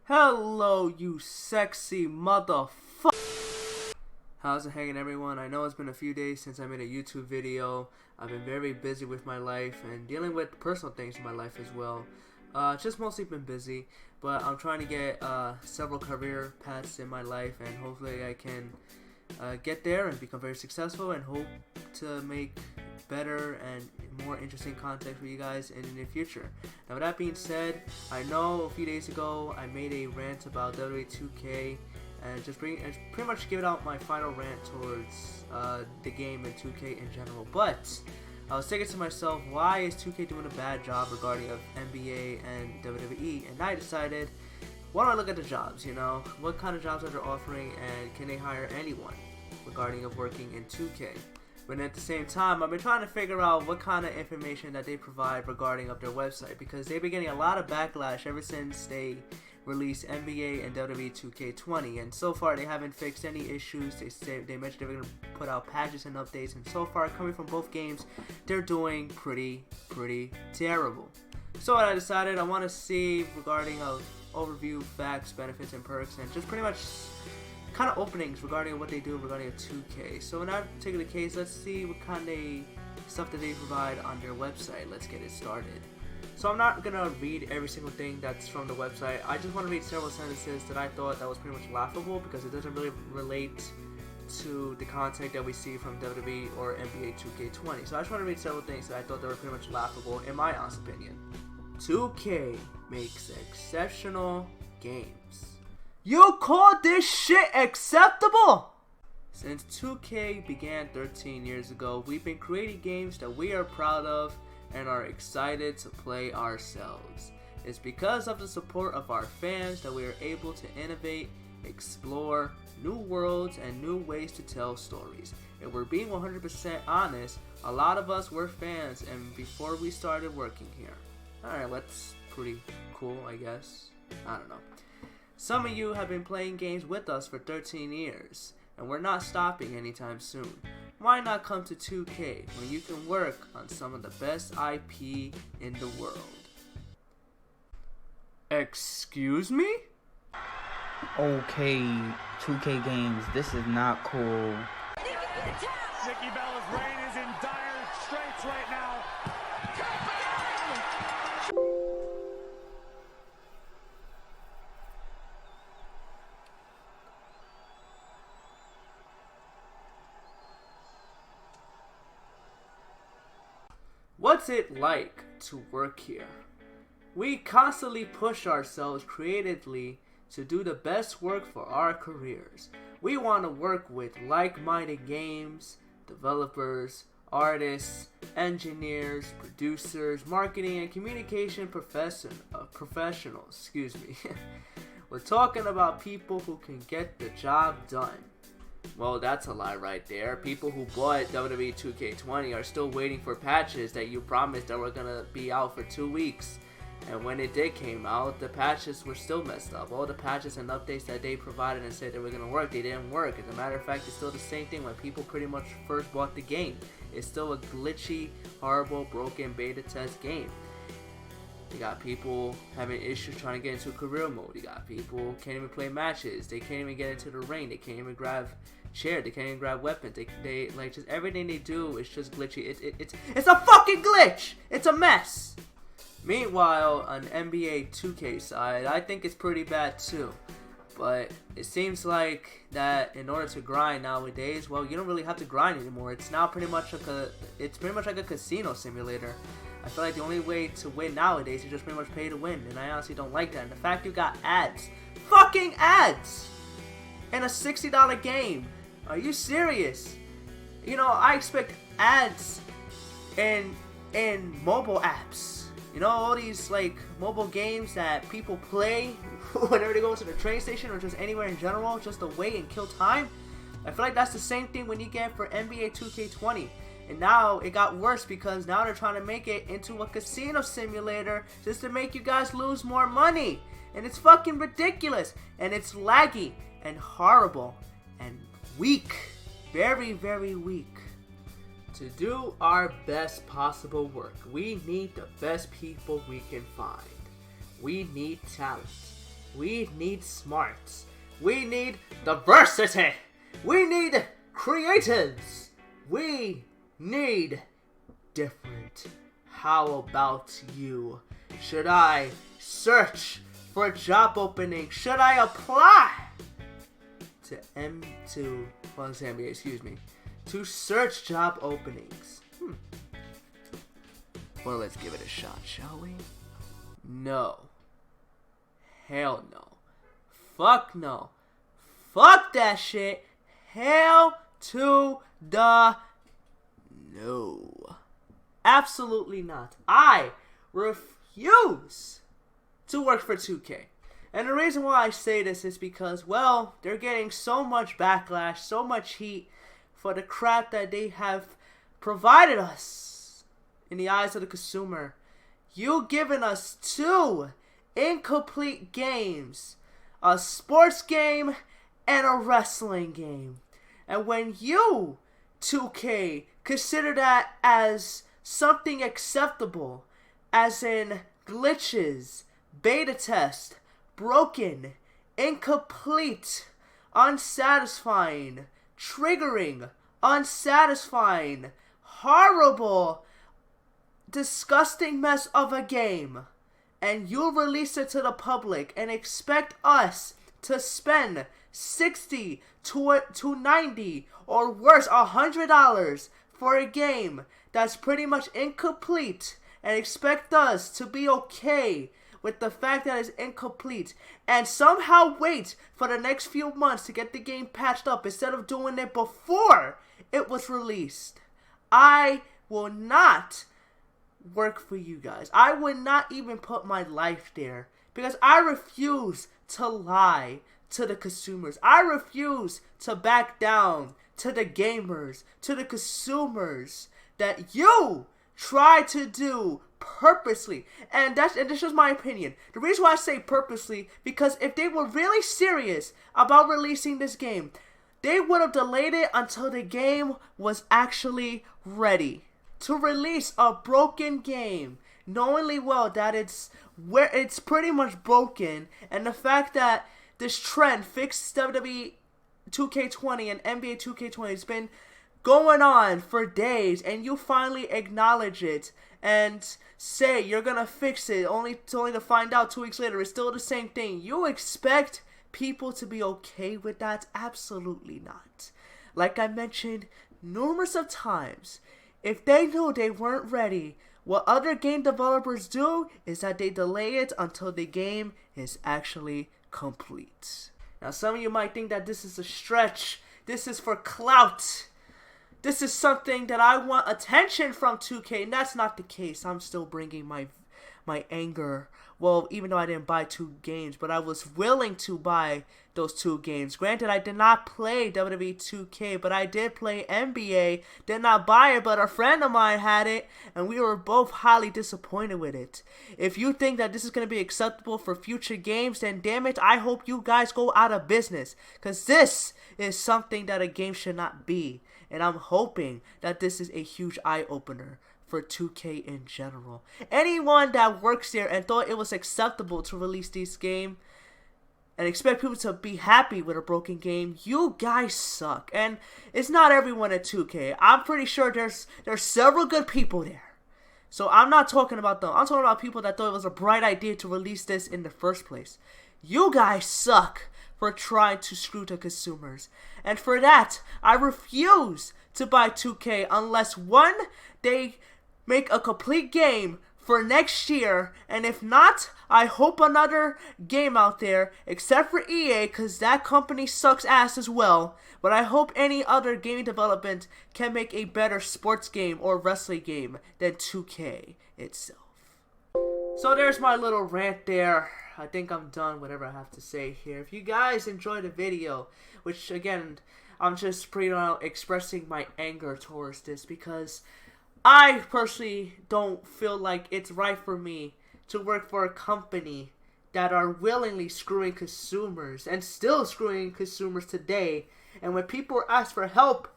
Hello, you sexy motherfucker. How's it hanging, everyone? I know it's been a few days since I made a YouTube video. I've been very busy with my life and dealing with personal things in my life as well. Just mostly been busy, but I'm trying to get several career paths in my life, and hopefully I can get there and become very successful, and hope to make better and more interesting content for you guys in the near future. Now, with that being said, I know a few days ago I made a rant about WWE2K and just pretty much give it out my final rant towards the game and 2K in general. But I was thinking to myself, why is 2K doing a bad job regarding of NBA and WWE? And I decided, why don't I look at the jobs, you know? What kind of jobs are they offering, and can they hire anyone regarding of working in 2K? But at the same time, I've been trying to figure out what kind of information that they provide regarding of their website, because they've been getting a lot of backlash ever since they released NBA and WWE2K20, and so far they haven't fixed any issues. They mentioned they were going to put out patches and updates, and so far, coming from both games, they're doing pretty terrible. So what I decided, I want to see regarding of overview, facts, benefits, and perks, and just pretty much kind of openings regarding what they do regarding a 2K. So in that particular case, let's see what kind of stuff that they provide on their website. Let's get it started. So I'm not gonna read every single thing that's from the website. I just want to read several sentences that I thought that was pretty much laughable, because it doesn't really relate to the content that we see from WWE or NBA2K20. So I just want to read several things that I thought that were pretty much laughable in my honest opinion. 2K makes exceptional games. You call this shit acceptable? Since 2K began 13 years ago, we've been creating games that we are proud of and are excited to play ourselves. It's because of the support of our fans that we are able to innovate, explore new worlds and new ways to tell stories. If we're being 100% honest, a lot of us were fans and before we started working here. Alright, that's pretty cool, I guess. I don't know. Some of you have been playing games with us for 13 years, and we're not stopping anytime soon. Why not come to 2K when you can work on some of the best IP in the world? Excuse me? Okay, 2K games, this is not cool. Nikki Bella's reign is in dire straits right now. What's it like to work here? We constantly push ourselves creatively to do the best work for our careers. We want to work with like-minded games, developers, artists, engineers, producers, marketing, and communication professionals. We're talking about people who can get the job done. Well, that's a lie right there. People who bought WWE2K20 are still waiting for patches that you promised that were gonna be out for 2 weeks. And when it did came out, the patches were still messed up. All the patches and updates that they provided and said they were gonna work, they didn't work. As a matter of fact, it's still the same thing when people pretty much first bought the game. It's still a glitchy, horrible, broken beta test game. You got people having issues trying to get into career mode. You got people can't even play matches. They can't even get into the ring. They can't even grab chairs. They can't even grab weapons. They like, just everything they do is just glitchy. It's a fucking glitch. It's a mess. Meanwhile, on NBA 2K side, I think it's pretty bad too. But it seems like that in order to grind nowadays, well, you don't really have to grind anymore. It's now pretty much like a casino simulator. I feel like the only way to win nowadays is just pretty much pay to win, and I honestly don't like that. And the fact you got ads, fucking ads, in a $60 game. Are you serious? You know, I expect ads in mobile apps. You know, all these like mobile games that people play whenever they go to the train station or just anywhere in general, just to wait and kill time. I feel like that's the same thing when you get for NBA 2K20. And now it got worse because now they're trying to make it into a casino simulator just to make you guys lose more money. And it's fucking ridiculous. And it's laggy and horrible and weak. Very, very weak. To do our best possible work, we need the best people we can find. We need talent. We need smarts. We need diversity. We need creatives. We need different. How about you? Should I search for a job opening? Should I apply to to search job openings? Well, let's give it a shot, shall we? No. Hell no. Fuck no. Fuck that shit. Hell to the no. Absolutely not. I refuse to work for 2K. And the reason why I say this is because, well, they're getting so much backlash, so much heat for the crap that they have provided us in the eyes of the consumer. You giving us 2 incomplete games, a sports game and a wrestling game. And when you, 2K, consider that as something acceptable, as in glitches, beta test, broken, incomplete, unsatisfying, triggering, unsatisfying, horrible, disgusting mess of a game, and you release it to the public and expect us to spend $60 to $90 or worse $100 for a game that's pretty much incomplete, and expect us to be okay with the fact that it's incomplete, and somehow wait for the next few months to get the game patched up instead of doing it before it was released. I will not work for you guys. I would not even put my life there, because I refuse to lie to the consumers. I refuse to back down to the gamers, to the consumers that you try to do purposely. And this is my opinion. The reason why I say purposely, because if they were really serious about releasing this game, they would have delayed it until the game was actually ready. To release a broken game, knowingly well that it's pretty much broken, and the fact that this trend fixed WWE2K20 and NBA2K20 has been going on for days, and you finally acknowledge it and say you're gonna fix it, only to find out 2 weeks later it's still the same thing. You expect people to be okay with that? Absolutely not. Like I mentioned numerous of times, if they knew they weren't ready, what other game developers do is that they delay it until the game is actually complete. Now, some of you might think that this is a stretch. This is for clout. This is something that I want attention from 2K, and that's not the case. I'm still bringing my anger. Well, even though I didn't buy 2 games, but I was willing to buy those 2 games. Granted, I did not play WWE2K, but I did play NBA. Did not buy it, but a friend of mine had it, and we were both highly disappointed with it. If you think that this is going to be acceptable for future games, then damn it, I hope you guys go out of business, because this is something that a game should not be. And I'm hoping that this is a huge eye-opener for 2K in general. Anyone that works there and thought it was acceptable to release this game and expect people to be happy with a broken game, you guys suck. And it's not everyone at 2K. I'm pretty sure there's several good people there. So I'm not talking about them. I'm talking about people that thought it was a bright idea to release this in the first place. You guys suck for trying to screw the consumers. And for that, I refuse to buy 2K unless, one, they make a complete game for next year, and if not, I hope another game out there, except for EA, because that company sucks ass as well, but I hope any other game development can make a better sports game or wrestling game than 2K itself. So there's my little rant there. I think I'm done whatever I have to say here. If you guys enjoyed the video, which again, I'm just pretty much expressing my anger towards this, because I personally don't feel like it's right for me to work for a company that are willingly screwing consumers and still screwing consumers today. And when people ask for help,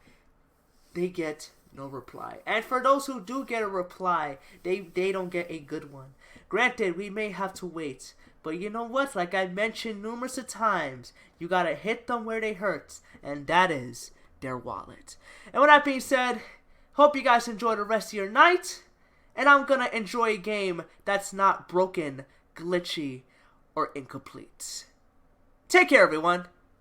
they get no reply. And for those who do get a reply, they don't get a good one. Granted, we may have to wait, But you know what? Like I mentioned numerous of times, you gotta hit them where they hurt, and that is their wallet. And with that being said, hope you guys enjoy the rest of your night, and I'm gonna enjoy a game that's not broken, glitchy, or incomplete. Take care, everyone.